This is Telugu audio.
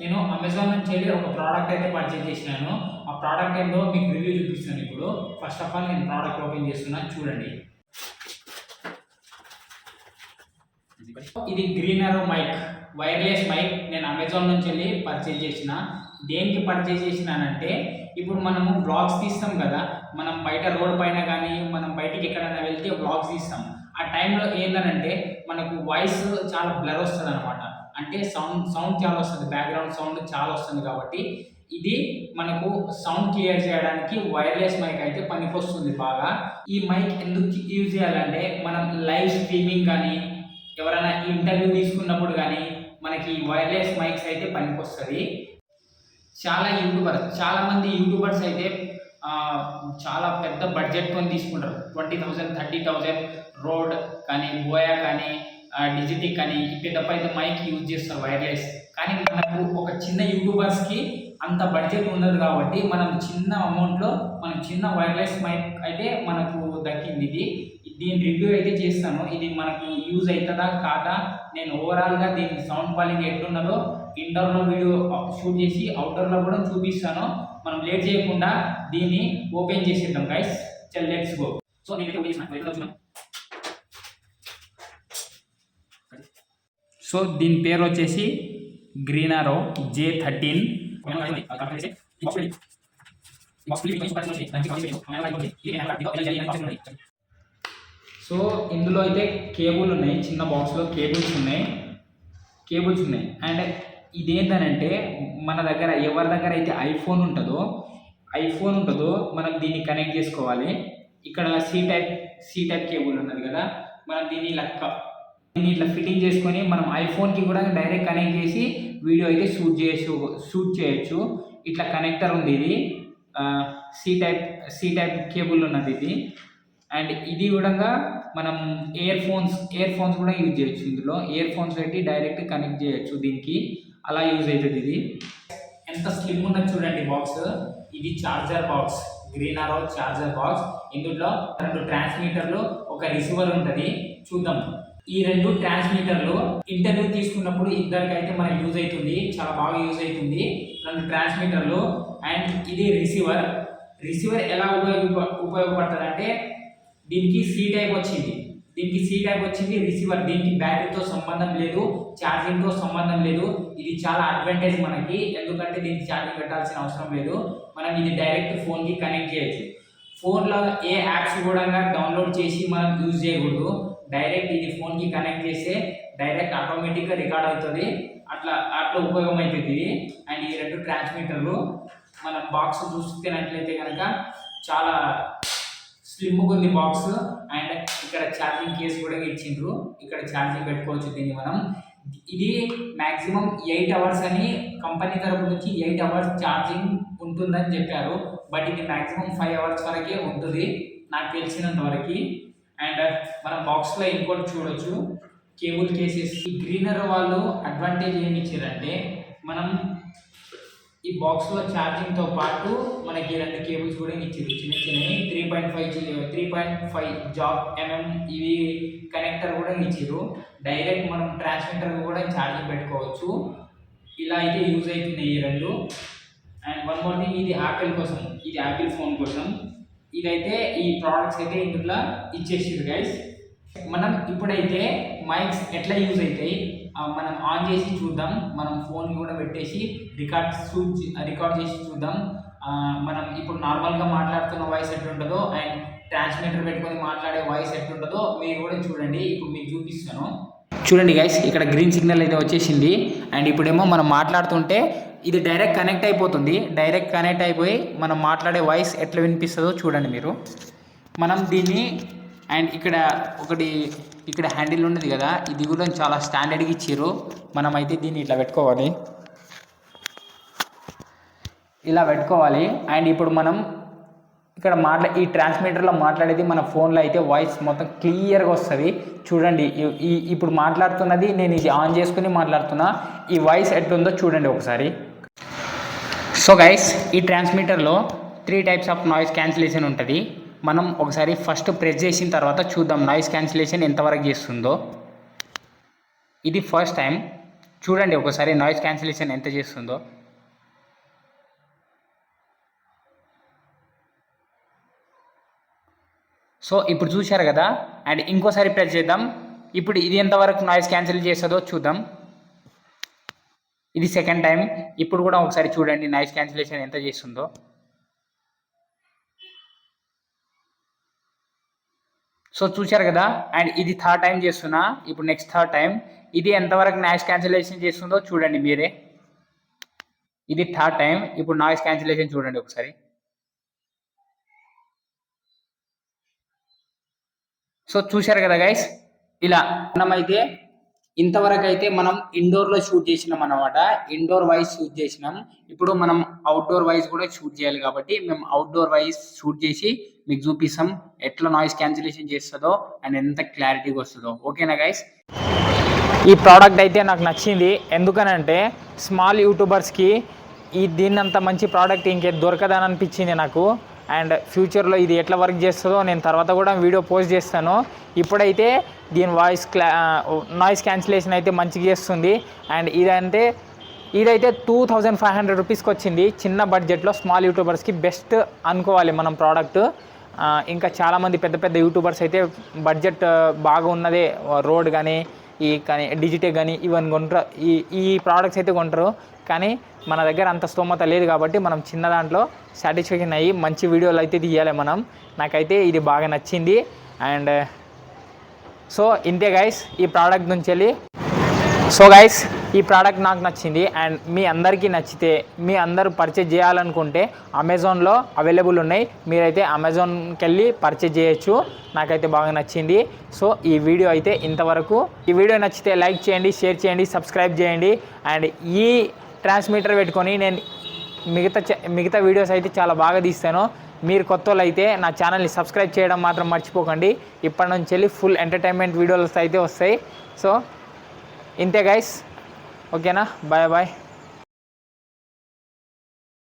నేను అమెజాన్ నుంచి వెళ్ళి ఒక ప్రోడక్ట్ అయితే పర్చేజ్ చేసినాను. ఆ ప్రోడక్ట్ ఏంటో మీకు రివ్యూ చూపిస్తాను ఇప్పుడు. ఫస్ట్ ఆఫ్ ఆల్ నేను ప్రోడక్ట్ ఓపెన్ చేస్తున్నాను, చూడండి. ఇది గ్రీనరో మైక్, వైర్లెస్ మైక్. నేను అమెజాన్ నుంచి వెళ్ళి పర్చేజ్ చేసిన. దేనికి పర్చేజ్ చేసినానంటే, ఇప్పుడు మనము వ్లాగ్స్ తీస్తాం కదా, మనం బయట రోడ్ పైన కానీ మనం బయటికి ఎక్కడైనా వెళ్తే వ్లాగ్స్ తీస్తాం. ఆ టైంలో ఏంటంటే మనకు వాయిస్ చాలా బ్లర్ వస్తుంది అనమాట. అంటే సౌండ్ చాలా వస్తుంది, బ్యాక్గ్రౌండ్ సౌండ్ చాలా వస్తుంది. కాబట్టి ఇది మనకు సౌండ్ క్లియర్ చేయడానికి వైర్లెస్ మైక్ అయితే పనికొస్తుంది బాగా. ఈ మైక్ ఎందుకు యూజ్ చేయాలంటే, మనం లైవ్ స్ట్రీమింగ్ కానీ ఎవరైనా ఇంటర్వ్యూ తీసుకున్నప్పుడు కానీ మనకి వైర్లెస్ మైక్స్ అయితే పనికొస్తుంది. చాలా మంది యూట్యూబర్స్ అయితే చాలా పెద్ద బడ్జెట్తో తీసుకుంటారు. 20,000 30,000 రోడ్ కానీ బోయా కానీ డిజిటిక్ కానీ పెద్ద పెద్ద మైక్ యూజ్ చేస్తారు వైర్లెస్. కానీ మనకు ఒక చిన్న యూట్యూబర్స్కి అంత బడ్జెట్ ఉండదు. కాబట్టి మనం చిన్న అమౌంట్లో మనం చిన్న వైర్లెస్ మైక్ అయితే మనకు దక్కింది. దీని రివ్యూ అయితే చేస్తాను. ఇది మనకు యూజ్ అవుతుందా కాదా, నేను ఓవరాల్గా దీని సౌండ్ క్వాలిటీ ఎట్లున్నదో ఇండోర్లో వీడియో షూట్ చేసి అవుట్డోర్లో కూడా చూపిస్తాను. మనం లేట్ చేయకుండా దీన్ని ఓపెన్ చేసేద్దాం గైస్. చల్ లెట్స్ గో. సో నేనైతే ఓపెన్ చేసిన. సో దీని పేరు వచ్చేసి గ్రీనరో J13. సో ఇందులో అయితే కేబుల్ ఉన్నాయి, చిన్న బాక్స్లో కేబుల్స్ ఉన్నాయి. అండ్ ఇదేంటనంటే, మన దగ్గర ఎవరి దగ్గర అయితే ఐఫోన్ ఉంటుందో మనం దీన్ని కనెక్ట్ చేసుకోవాలి. ఇక్కడ సి టైప్ కేబుల్ ఉన్నది కదా, మనం దీన్ని ఇట్లా ఫిట్టింగ్ చేసుకొని మనం ఐఫోన్కి కూడా డైరెక్ట్ కనెక్ట్ చేసి వీడియో అయితే షూట్ చేయొచ్చు. ఇట్లా కనెక్టర్ ఉంది. ఇది సి టైప్ కేబుల్ ఉన్నది ఇది. అండ్ ఇది కూడా మనం ఇయర్ ఫోన్స్ కూడా యూజ్ చేయొచ్చు. ఇందులో ఇయర్ ఫోన్స్ పెట్టి డైరెక్ట్ కనెక్ట్ చేయొచ్చు దీనికి, అలా యూజ్ అవుతుంది. ఇది ఎంత స్లిమ్ ఉన్నది చూడండి బాక్స్. ఇది చార్జర్ బాక్స్, గ్రీనరో చార్జర్ బాక్స్. ఇందులో 2 ట్రాన్స్మిటర్లు, ఒక రిసీవర్ ఉంటుంది. చూద్దాం. ఈ 2 ట్రాన్స్మిటర్లు ఇంటర్వ్యూ తీసుకున్నప్పుడు ఇద్దరికైతే మనకు యూజ్ అవుతుంది, చాలా బాగా యూజ్ అవుతుంది. 2 ట్రాన్స్మిటర్లు. అండ్ ఇది రిసీవర్ ఎలా ఉపయోగపడుతుంది అంటే, దీనికి సి టైప్ వచ్చింది రిసీవర్. దీనికి బ్యాటరీతో సంబంధం లేదు, ఛార్జింగ్తో సంబంధం లేదు. ఇది చాలా అడ్వాంటేజ్ మనకి, ఎందుకంటే దీనికి ఛార్జింగ్ పెట్టాల్సిన అవసరం లేదు. మనం ఇది డైరెక్ట్ ఫోన్కి కనెక్ట్ చేయొచ్చు. ఫోన్లో ఏ యాప్స్ కూడా డౌన్లోడ్ చేసి మనం యూజ్ చేయకూడదు. డైరెక్ట్ ఇది ఫోన్కి కనెక్ట్ చేస్తే డైరెక్ట్ ఆటోమేటిక్గా రికార్డ్ అవుతుంది. అట్లా ఉపయోగం అవుతుంది ఇది. అండ్ ఈ 2 ట్రాన్స్మిటర్లు మనం బాక్స్ చూస్తున్నట్లయితే కనుక చాలా స్లిమ్గా ఉంది బాక్స్. అండ్ ఇక్కడ ఛార్జింగ్ కేస్ కూడా ఇచ్చిండ్రు, ఇక్కడ ఛార్జింగ్ పెట్టుకోవచ్చు దీన్ని మనం. ఇది మ్యాక్సిమం 8 అవర్స్ అని కంపెనీ తరపు నుంచి 8 అవర్స్ ఛార్జింగ్ ఉంటుందని చెప్పారు. బట్ ఇది మ్యాక్సిమం 5 అవర్స్ వరకే ఉంటుంది నాకు తెలిసినంత వరకు. అండ్ మన బాక్స్లో ఇంకోటి చూడొచ్చు, కేబుల్ కేసెస్. ఈ గ్రీనరో వాళ్ళు అడ్వాంటేజ్ ఏమి ఇచ్చారంటే, మనం ఈ బాక్స్లో ఛార్జింగ్తో పాటు మనకి 2 కేబుల్స్ కూడా ఇచ్చారు, చిన్నవి 3.5 ఇవి కనెక్టర్ కూడా ఇచ్చారు. డైరెక్ట్ మనం ట్రాన్స్మిటర్ కూడా ఛార్జింగ్ పెట్టుకోవచ్చు. ఇలా అయితే యూజ్ అవుతున్నాయి ఈ 2. అండ్ వన్ మోర్ థింగ్, ఇది యాపిల్ ఫోన్ కోసం. ఇదైతే ఈ ప్రోడక్ట్స్ అయితే ఇందులో ఇచ్చేసారు గైస్. మనం ఇప్పుడైతే మైక్స్ ఎట్లా యూజ్ అవుతాయి మనం ఆన్ చేసి చూద్దాం. మనం ఫోన్ కూడా పెట్టేసి రికార్డ్ చేసి చూద్దాం. మనం ఇప్పుడు నార్మల్గా మాట్లాడుతున్న వాయిస్ ఎట్లుంటుందో అండ్ ట్రాన్స్మిటర్ పెట్టుకొని మాట్లాడే వాయిస్ ఎట్లుంటుందో మీరు కూడా చూడండి. ఇప్పుడు మీకు చూపిస్తాను, చూడండి గైస్. ఇక్కడ గ్రీన్ సిగ్నల్ అయితే వచ్చేసింది. అండ్ ఇప్పుడేమో మనం మాట్లాడుతుంటే ఇది డైరెక్ట్ కనెక్ట్ అయిపోతుంది. డైరెక్ట్ కనెక్ట్ అయిపోయి మనం మాట్లాడే వాయిస్ ఎట్లా వినిపిస్తుందో చూడండి మీరు. మనం దీన్ని అండ్ ఇక్కడ హ్యాండిల్ ఉన్నది కదా, ఇది కూడా చాలా స్టాండర్డ్గా ఇచ్చారు. మనం అయితే దీన్ని ఇట్లా పెట్టుకోవాలి. అండ్ ఇప్పుడు మనం ఇక్కడ ఈ ట్రాన్స్మిటర్లో మాట్లాడేది మన ఫోన్లో అయితే వాయిస్ మొత్తం క్లియర్గా వస్తుంది. చూడండి, ఇప్పుడు మాట్లాడుతున్నది నేను ఇది ఆన్ చేసుకుని మాట్లాడుతున్నా. ఈ వాయిస్ ఎట్లుందో చూడండి ఒకసారి. సో గైస్, ఈ ట్రాన్స్మిటర్లో 3 టైప్స్ ఆఫ్ నాయిస్ క్యాన్సిలేషన్ ఉంటుంది. మనం ఒకసారి ఫస్ట్ ప్రెస్ చేసిన తర్వాత చూద్దాం నాయిస్ క్యాన్సిలేషన్ ఎంతవరకు చేస్తుందో. ఇది ఫస్ట్ టైం చూడండి ఒకసారి నాయిస్ క్యాన్సిలేషన్ ఎంత చేస్తుందో. సో ఇప్పుడు చూశారు కదా. అండ్ ఇంకోసారి ప్రెస్ చేద్దాం. ఇప్పుడు ఇది ఎంతవరకు నాయిస్ క్యాన్సిల్ చేస్తుందో చూద్దాం. ఇది సెకండ్ టైం. ఇప్పుడు కూడా ఒకసారి చూడండి నాయిస్ క్యాన్సిలేషన్ ఎంత చేస్తుందో. సో చూశారు కదా. అండ్ ఇది థర్డ్ టైం చేస్తున్నా. ఇప్పుడు నెక్స్ట్ థర్డ్ టైం. ఇది ఎంతవరకు నాయిస్ క్యాన్సిలేషన్ చేస్తుందో చూడండి మీరే. ఇది థర్డ్ టైం. ఇప్పుడు నాయిస్ క్యాన్సిలేషన్ చూడండి ఒకసారి. సో చూశారు కదా గైస్. ఇలా మనమైతే ఇంతవరకు అయితే మనం ఇండోర్లో షూట్ చేసినాం అనమాట. ఇండోర్ వైజ్ షూట్ చేసినాం. ఇప్పుడు మనం అవుట్డోర్ వైజ్ కూడా షూట్ చేయాలి కాబట్టి మేము అవుట్డోర్ వైజ్ షూట్ చేసి మీకు చూపిస్తాం ఎట్లా నాయిస్ క్యాన్సిలేషన్ చేస్తుందో అండ్ ఎంత క్లారిటీగా వస్తుందో. ఓకేనా గైస్. ఈ ప్రోడక్ట్ అయితే నాకు నచ్చింది. ఎందుకనంటే స్మాల్ యూట్యూబర్స్కి దీన్నంత మంచి ప్రోడక్ట్ ఇంకే దొరకదని అనిపించింది నాకు. అండ్ ఫ్యూచర్లో ఇది ఎట్లా వర్క్ చేస్తుందో నేను తర్వాత కూడా వీడియో పోస్ట్ చేస్తాను. ఇప్పుడైతే దీని నాయిస్ క్యాన్సిలేషన్ అయితే మంచిగా చేస్తుంది. అండ్ ఇదైతే 2500 రూపీస్కి వచ్చింది. చిన్న బడ్జెట్లో స్మాల్ యూట్యూబర్స్కి బెస్ట్ అనుకోవాలి మనం ప్రోడక్ట్. ఇంకా చాలామంది పెద్ద పెద్ద యూట్యూబర్స్ అయితే బడ్జెట్ బాగా ఉన్నదే రోడ్ కానీ కానీ డిజిటెక్ కానీ ఇవన్నీ కొంటారు. ఈ ప్రోడక్ట్స్ అయితే కొంటారు. కానీ మన దగ్గర అంత స్తోమత లేదు కాబట్టి మనం చిన్న దాంట్లో సాటిస్ఫాక్షన్ అయ్యి మంచి వీడియోలు అయితే తీయాలి మనం. నాకైతే ఇది బాగా నచ్చింది. అండ్ సో ఇంతే గైస్ ఈ ప్రోడక్ట్ నుంచి వెళ్ళి. సో గైస్ ఈ ప్రోడక్ట్ నాకు నచ్చింది. అండ్ మీ అందరికీ నచ్చితే మీ అందరూ పర్చేజ్ చేయాలనుకుంటే అమెజాన్లో అవైలబుల్ ఉన్నాయి. మీరైతే అమెజాన్కి వెళ్ళి పర్చేజ్ చేయొచ్చు. నాకైతే బాగా నచ్చింది. సో ఈ వీడియో అయితే ఇంతవరకు. ఈ వీడియో నచ్చితే లైక్ చేయండి, షేర్ చేయండి, సబ్స్క్రైబ్ చేయండి. అండ్ ఈ ట్రాన్స్మిటర్ పెట్టుకొని నేను మిగతా వీడియోస్ అయితే చాలా బాగా తీస్తాను. మీరు కొత్త వాళ్ళు అయితే నా ఛానల్ని సబ్స్క్రైబ్ చేయడం మాత్రం మర్చిపోకండి. ఇప్పటి నుంచి వెళ్ళి ఫుల్ ఎంటర్టైన్మెంట్ వీడియోలు అయితే వస్తాయి. సో ఇంతే గైస్. ఓకేనా. Bye bye.